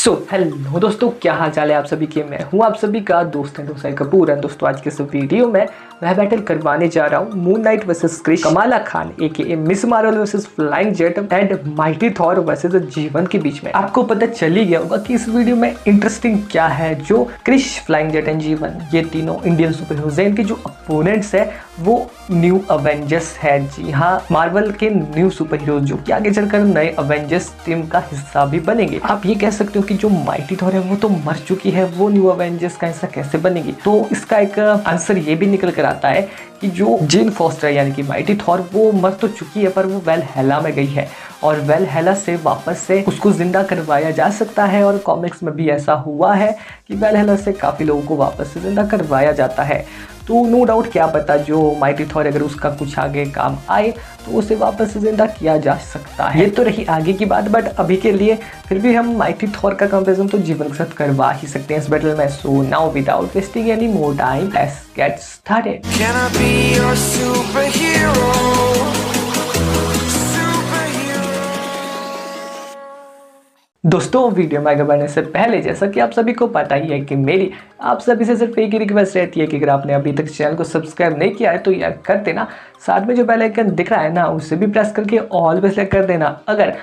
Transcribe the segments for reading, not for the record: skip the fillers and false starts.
Hello दोस्तों, क्या हाल चाल है आप सभी के। मैं हूं आप सभी का दोस्त दोस्त कपूर। दोस्तों आज के इस वीडियो में मैं बैटल करवाने जा रहा हूं Moon Knight versus Krrish, Kamala Khan AKA Ms Marvel versus Flying Jatt and Mighty Thor versus Jeevan के बीच में। आपको पता चल ही गया होगा कि इस वीडियो में इंटरेस्टिंग क्या है। जो क्रिश, फ्लाइंग जेट एंड जीवन, ये तीनों इंडियन सुपर हीरोज हैं। इनके जो अपोनेंट्स है वो न्यू अवेंजर्स है। जी हाँ, मार्वल के न्यू सुपर हीरोज जो कि आगे चलकर नए अवेंजर्स टीम का हिस्सा भी बनेंगे। आप ये कह सकते हो कि जो माइटी थॉर है वो तो मर चुकी है, वो न्यू अवेंजर्स का हिस्सा कैसे बनेगी। तो इसका एक आंसर ये भी निकल कर आता है कि जो जेन फॉस्टर यानी कि माइटी थॉर वो मर तो चुकी है, पर वो वेलहेला में गई है और वेलहेला से वापस से उसको जिंदा करवाया जा सकता है। और कॉमिक्स में भी ऐसा हुआ है कि वेलहेला से काफी लोगों को वापस से जिंदा करवाया जाता है। तो नो डाउट, क्या पता जो माइटी थॉर अगर उसका कुछ आगे काम आए तो उसे वापस से जिंदा किया जा सकता है। ये तो रही आगे की बात, बट अभी के लिए फिर भी हम माइटी थॉर का कंपैरिजन तो जीवन के साथ करवा ही सकते हैं इस बैटल में। So now without wasting any more time, let's get started. Can I be your superhero? दोस्तों वीडियो में आगे बढ़ने से पहले, जैसा कि आप सभी को पता ही है कि मेरी आप सभी से सिर्फ एक ही रिक्वेस्ट रहती है कि अगर आपने अभी तक चैनल को सब्सक्राइब नहीं किया है तो यार कर देना। साथ में जो बेल आइकन दिख रहा है ना, उसे भी प्रेस करके ऑल पे सेलेक्ट कर देना अगर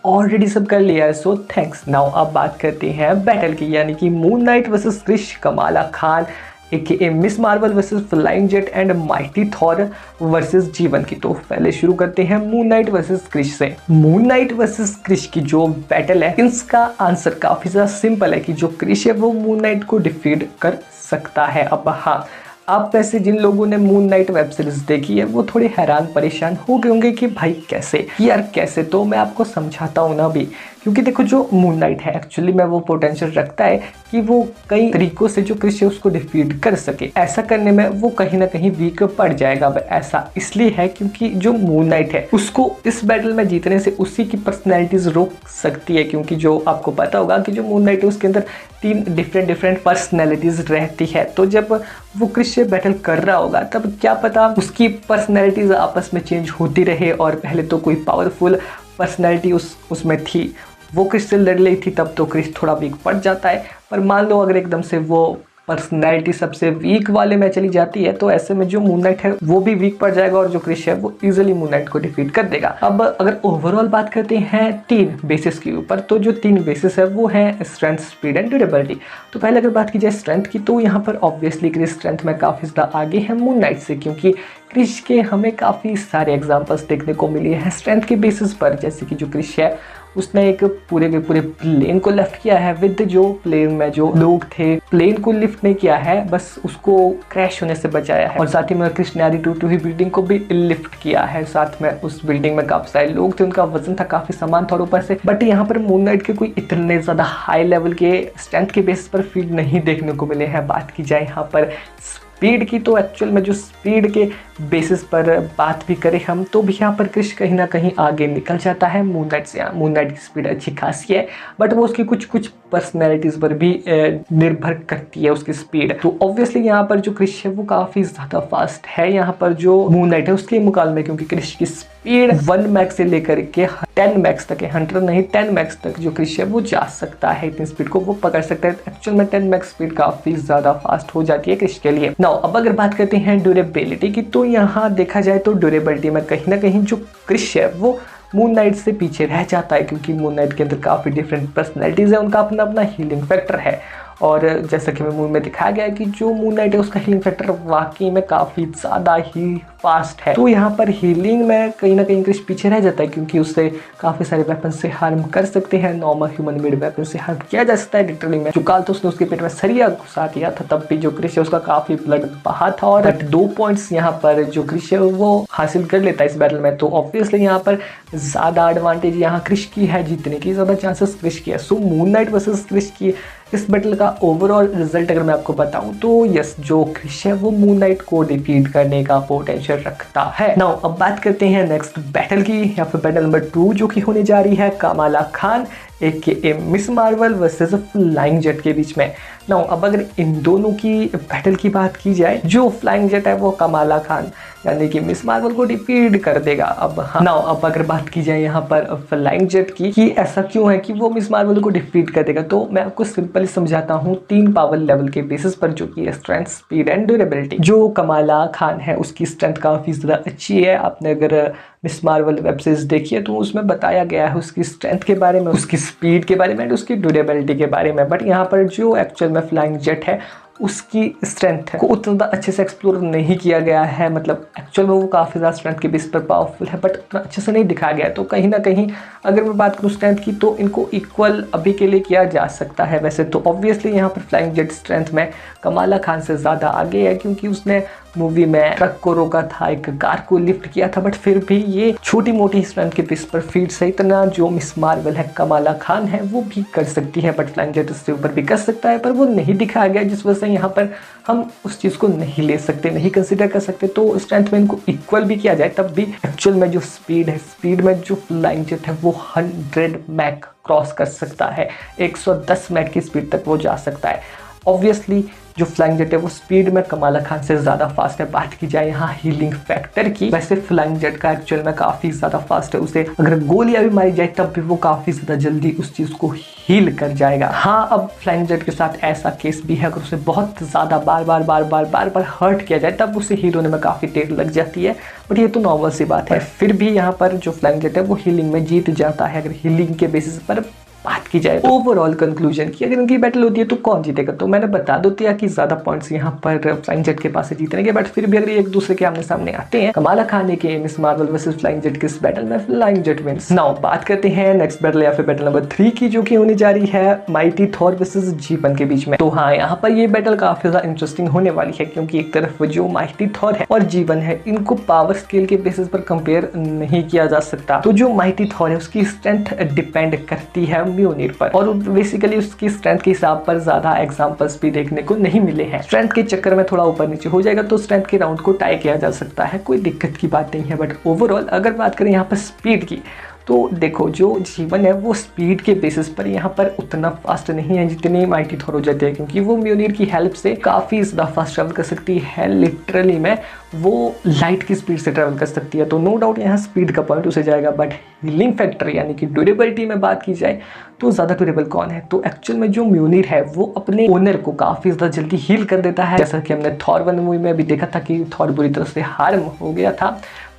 ऑलरेडी सब कर लिया है। So thanks. नाउ अब बात करते हैं बैटल की, यानी कि Moon Knight versus Krrish, Kamala Khan AKA Ms Marvel versus Flying Jatt and Mighty Thor versus Jeevan की। तो पहले शुरू करते हैं मून नाइट वर्सेस क्रिश से। मून नाइट वर्सेस क्रिश की जो बैटल है, इसका आंसर काफी ज्यादा सिंपल है कि जो क्रिश है वो मून नाइट को डिफीट कर सकता है। अब हाँ, आप वैसे जिन लोगों ने मून नाइट वेब सीरीज देखी है वो थोड़े हैरान परेशान हो गए होंगे कि भाई कैसे यार कैसे। तो मैं आपको समझाता हूँ ना भी, क्योंकि देखो जो मून नाइट है एक्चुअली में वो पोटेंशियल रखता है कि वो कई तरीकों से जो क्रिश है उसको डिफीट कर सके। ऐसा करने में वो कहीं ना कहीं वीक पड़ जाएगा। ऐसा इसलिए है क्योंकि जो मून नाइट है उसको इस बैटल में जीतने से उसी की पर्सनैलिटीज रोक सकती है। क्योंकि जो आपको पता होगा कि जो मून नाइट है उसके अंदर 3 डिफरेंट पर्सनैलिटीज रहती है। तो जब वो क्रिश से बैटल कर रहा होगा तब क्या पता उसकी पर्सनैलिटीज आपस में चेंज होती रहे। और पहले तो कोई पावरफुल पर्सनैलिटी उसमें थी, वो क्रिश से लड़ रही थी, तब तो क्रिश थोड़ा वीक पड़ जाता है। पर मान लो अगर एकदम से वो पर्सनैलिटी सबसे वीक वाले में चली जाती है तो ऐसे में जो मून नाइट है वो भी वीक पड़ जाएगा और जो क्रिश है वो इजीली मून नाइट को डिफीट कर देगा। अब अगर ओवरऑल बात करते हैं 3 बेसिस के ऊपर, तो जो 3 बेसिस है वो है स्ट्रेंथ, स्पीड एंड ड्यूरेबिलिटी। तो पहले अगर बात की जाए स्ट्रेंथ की, तो यहाँ पर ऑब्वियसली क्रिश स्ट्रेंथ में काफ़ी ज़्यादा आगे है मून नाइट से, क्योंकि क्रिश के हमें काफ़ी सारे एग्जाम्पल्स देखने को मिले हैं स्ट्रेंथ के बेसिस पर। जैसे कि जो क्रिश है उसने एक पूरे के पूरे प्लेन को लिफ्ट किया है विद जो प्लेन में जो लोग थे, प्लेन को लिफ्ट नहीं किया है, बस उसको क्रैश होने से बचाया है। और साथ ही में क्रिश ने आधी टूटी हुई बिल्डिंग को भी लिफ्ट किया है। साथ में उस बिल्डिंग में काफी सारे लोग थे, उनका वजन था काफी समान था ऊपर से। बट यहाँ पर मून नाइट के कोई इतने ज्यादा हाई लेवल के स्ट्रेंथ के बेस पर फीड नहीं देखने को मिले हैं। बात की जाए यहाँ पर स्पीड की, तो एक्चुअल में जो स्पीड के बेसिस पर बात भी करें हम, तो भी यहाँ पर क्रिश कहीं ना कहीं आगे निकल जाता है मून नाइट से। मून नाइट की स्पीड अच्छी खासी है, बट वो उसकी कुछ पर्सनैलिटीज़ पर भी निर्भर करती है उसकी स्पीड। तो ऑब्वियसली यहाँ पर जो क्रिश है वो काफ़ी ज़्यादा फास्ट है यहाँ पर जो मून नाइट है उसके मुकाबले में, क्योंकि क्रिश की स्पीड 1 मैक्स से लेकर के 10 मैक्स तक है। 100 नहीं 10 मैक्स तक जो क्रिश है वो जा सकता है, इतनी स्पीड को वो पकड़ सकता है। एक्चुअल में 10 मैक्स स्पीड काफ़ी ज़्यादा फास्ट हो जाती है क्रिश के लिए। अब अगर बात करते हैं ड्यूरेबिलिटी की, तो यहाँ देखा जाए तो ड्यूरेबिलिटी में कहीं ना कहीं जो क्रिश है वो मून नाइट से पीछे रह जाता है, क्योंकि मून नाइट के अंदर काफ़ी डिफरेंट पर्सनैलिटीज़ है, उनका अपना अपना हीलिंग फैक्टर है। और जैसा कि मूवी में दिखाया गया है कि जो मून नाइट है उसका हीलिंग फैक्टर वाकई में काफ़ी ज़्यादा ही फास्ट है। तो यहाँ पर हीलिंग में कहीं ना कहीं क्रिश पीछे रह जाता है, क्योंकि उससे काफ़ी सारे वेपन से हार्म कर सकते हैं। नॉर्मल ह्यूमन मेड वेपन से हार्म किया जा सकता है लिटरली में। जो काल तो उसने उसके पेट में सरिया घुसा दिया था, तब भी जो क्रिश है उसका काफ़ी ब्लड बहा था। और 2 पॉइंट्स यहाँ पर जो क्रिश है वो हासिल कर लेता है इस बैटल में। तो ऑब्वियसली यहाँ पर ज़्यादा एडवांटेज यहाँ क्रिश की है, जीतने की ज़्यादा चांसेस क्रिश की है। सो मून नाइट वर्सेस क्रिश की इस बैटल का ओवरऑल रिजल्ट अगर मैं आपको बताऊं तो यस, जो क्रिश है वो मून नाइट को डिफीट करने का पोटेंशियल रखता है। नाउ अब बात करते हैं नेक्स्ट बैटल की, या फिर बैटल नंबर 2 जो कि होने जा रही है Kamala Khan AKA Ms Marvel versus Flying jet के बीच में। नाउ अब अगर इन दोनों की बैटल की बात की जाए, जो फ्लाइंग जेट है वो कमाला खान यानी कि मिस मार्वल को डिफीट कर देगा। अब हाँ, नाउ अब अगर बात की जाए यहाँ पर फ्लाइंग जेट की कि ऐसा क्यों है कि वो मिस मार्वल को डिफीट कर देगा, तो मैं आपको सिंपली समझाता हूँ 3 पावर लेवल के बेसिस पर, जो कि स्ट्रेंथ, स्पीड एंड ड्यूरेबिलिटी। जो कमाला खान है उसकी स्ट्रेंथ काफ़ी ज़्यादा अच्छी है। आपने अगर मिस मार्वल वेब सीरीज देखी है तो उसमें बताया गया है उसकी स्ट्रेंथ के बारे में, उसकी स्पीड के बारे में एंड उसकी ड्यूरेबिलिटी के बारे में। बट यहाँ पर जो एक्चुअल में फ्लाइंग जेट है उसकी स्ट्रेंथ को उतना ज़्यादा अच्छे से एक्सप्लोर नहीं किया गया है। मतलब एक्चुअल में वो काफ़ी ज़्यादा स्ट्रेंथ के बेस पर पावरफुल है बट उतना अच्छे से नहीं दिखाया गया है। तो कहीं ना कहीं अगर मैं बात करूँ स्ट्रेंथ की तो इनको इक्वल अभी के लिए किया जा सकता है। वैसे तो ऑब्वियसली यहाँ पर फ्लाइंग जेट स्ट्रेंथ में कमाला खान से ज़्यादा आगे है, क्योंकि उसने मूवी में ट्रक को रोका था, एक कार को लिफ्ट किया था। बट फिर भी ये छोटी मोटी स्ट्रेंथ के बेस पर फीट से इतना जो मिस मार्वल है कमाला खान है वो भी कर सकती है। बट फ्लाइंग जेट उससे ऊपर भी कर सकता है, पर वो नहीं दिखाया गया, जिस वजह से यहाँ पर हम उस चीज़ को नहीं ले सकते, नहीं कंसिडर कर सकते। तो स्ट्रेंथ में इनको इक्वल भी किया जाए तब भी एक्चुअल में जो स्पीड है, स्पीड में जो फ्लाइंग जेट है वो 100 मैक क्रॉस कर सकता है, 110 मैक की स्पीड तक वो जा सकता है। ऑब्वियसली जो फ्लाइंग जेट है वो स्पीड में कमाला खान से ज़्यादा फास्ट है। बात की जाए यहाँ हीलिंग फैक्टर की, वैसे फ्लाइंग जेट का एक्चुअल में काफ़ी ज़्यादा फास्ट है। उसे अगर गोलियां भी मारी जाए तब भी वो काफ़ी ज़्यादा जल्दी उस चीज़ को हील कर जाएगा। हाँ, अब फ्लाइंग जेट के साथ ऐसा केस भी है, अगर उसे बहुत ज़्यादा बार बार हर्ट किया जाए तब उसे हील होने में काफ़ी देर लग जाती है। बट ये तो नॉर्मल सी बात है। फिर भी यहाँ पर जो फ्लाइंग जेट है वो हीलिंग में जीत जाता है। अगर हीलिंग के बेसिस पर बात की जाए ओवरऑल कंक्लूजन की, अगर इनकी बैटल होती है तो कौन जीतेगा, तो मैंने बता दो दिया कि ज्यादा पॉइंट्स यहाँ पर फ्लाइंग जेट के पास से जीतने के। बट फिर भी अगर एक दूसरे के आमने सामने आते हैं, कमाला खान के miss Marvel versus Flying jet की इस बैटल में फ्लाइंग जेट विंस। नाउ बात करते हैं नेक्स्ट बैटल या फिर बैटल नंबर 3 की, जो कि होने जा रही है माइटी थॉर वर्सेस जीवन के बीच में। तो हाँ, यहाँ पर ये बैटल काफी ज्यादा इंटरेस्टिंग होने वाली है, क्योंकि एक तरफ जो माइटी थॉर है और जीवन है, इनको पावर स्केल के बेसिस पर कंपेयर नहीं किया जा सकता। तो जो माइटी थॉर है उसकी स्ट्रेंथ डिपेंड करती है म्योनिर पर, और बेसिकली उसकी स्ट्रेंथ के हिसाब पर ज्यादा एग्जांपल्स भी देखने को नहीं मिले हैं। स्ट्रेंथ के चक्कर में थोड़ा ऊपर नीचे हो जाएगा तो स्ट्रेंथ के राउंड को टाई किया जा सकता है, कोई दिक्कत की बात नहीं है। बट ओवरऑल अगर बात करें यहाँ पर स्पीड की, तो देखो जो जीवन है वो स्पीड के बेसिस पर यहाँ पर उतना फास्ट नहीं है जितनी माइटी थॉर हो जाती है, क्योंकि वो म्योनिर की हेल्प से काफ़ी ज़्यादा फास्ट ट्रैवल कर सकती है। लिटरली में वो लाइट की स्पीड से ट्रैवल कर सकती है, तो नो डाउट यहाँ स्पीड का पॉइंट उसे जाएगा। बट हीलिंग फैक्टर यानी कि ड्यूरेबिलिटी में बात की जाए तो ज़्यादा ड्यूरेबल कौन है, तो एक्चुअल में जो म्योनिर है वो अपने ओनर को काफ़ी ज़्यादा जल्दी हील कर देता है। जैसा कि हमने थॉर 1 मूवी में भी देखा था कि थॉर बुरी तरह से हार्म हो गया था,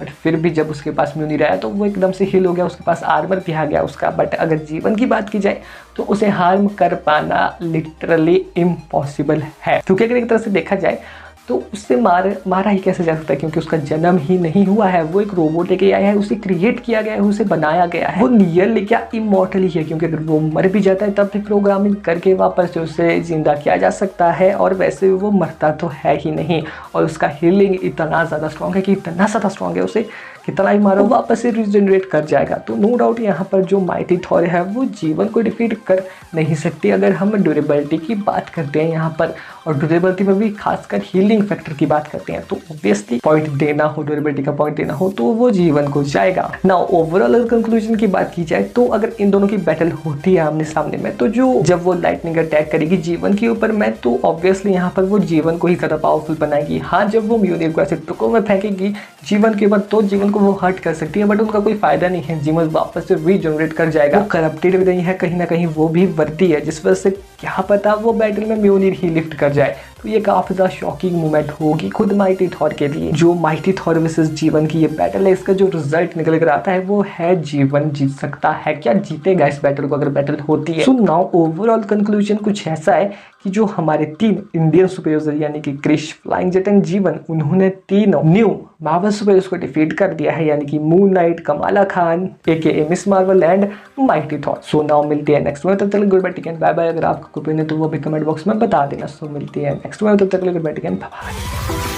बट फिर भी जब उसके पास म्योनिर आया तो वो एकदम से हील हो गया, उसके पास आर्मर भी आ गया उसका। बट अगर जीवन की बात की जाए तो उसे हार्म कर पाना लिटरली इम्पॉसिबल है, क्योंकि अगर एक तरह से देखा जाए तो उससे मारा ही कैसे जा सकता है, क्योंकि उसका जन्म ही नहीं हुआ है। वो एक रोबोट लेके आया है, उसे क्रिएट किया गया है, उसे बनाया गया है। वो नियरली क्या इमॉर्टल ही है, क्योंकि अगर वो मर भी जाता है तब भी प्रोग्रामिंग करके वापस से उसे जिंदा किया जा सकता है, और वैसे वो मरता तो है ही नहीं। और उसका हीलिंग इतना ज़्यादा स्ट्रॉन्ग है कि इतना ज़्यादा स्ट्रॉन्ग है, उसे कितना ही मारो वापस से रिजनरेट कर जाएगा। तो नो डाउट यहाँ पर जो माइटी थॉर है वो जीवन को डिफीट कर नहीं सकती, अगर हम ड्यूरेबिलिटी की बात करते हैं यहाँ पर, और ड्यूरेबिलिटी में भी खासकर हीलिंग फैक्टर की बात करते हैं, तो ऑब्वियसली पॉइंट देना हो, ड्यूरेबिलिटी का पॉइंट देना हो तो वो जीवन को जाएगा। नाउ ओवरऑल अगर कंक्लूजन की बात की जाए तो अगर इन दोनों की बैटल होती है आमने सामने में, तो जो जब वो लाइटनिंग अटैक करेगी जीवन के ऊपर में, तो ऑब्वियसली यहाँ पर वो जीवन को ही ज़्यादा पावरफुल बनाएगी। हाँ, जब वो म्योनिर को ऐसे टुकड़ों में फेंकेगी जीवन के ऊपर तो जीवन को वो हर्ट कर सकती है, बट उनका कोई फायदा नहीं है, जीवन वापस से रीजनरेट कर जाएगा। वो करप्टेड भी नहीं है, कहीं ना कहीं वो भी वर्दी है, जिस वजह से क्या पता वो बैटल में म्योनिर ही लिफ्ट कर जाए। तो ये काफी ज्यादा शॉकिंग मोमेंट होगी खुद माइटी थॉर के लिए। जो माइटी थॉर वर्सेस जीवन की ये बैटल है, इसका जो रिजल्ट निकल कर आता है वो है जीवन जीत सकता है। क्या जीतेगा इस बैटल को अगर बैटल होती है? सो नाउ ओवरऑल कंक्लूजन कुछ ऐसा है कि जो हमारे 3 इंडियन सुपरहीरोज यानी कि क्रिश, फ्लाइंग जेट एंड जीवन, उन्होंने 3 न्यू मार्वल सुपरहीरोज को डिफीट कर दिया है, यानी कि Moon Knight, Kamala Khan AKA Ms Marvel and Mighty Thor. So now मिलते हैं नेक्स्ट में, तब तक goodbye, take care, bye bye. अगर आपको कोई ओपिनियन है तो वो भी कमेंट बॉक्स में बता देना। सो मिलते हैं नेक्स्ट में, तब तक goodbye, take care, bye bye.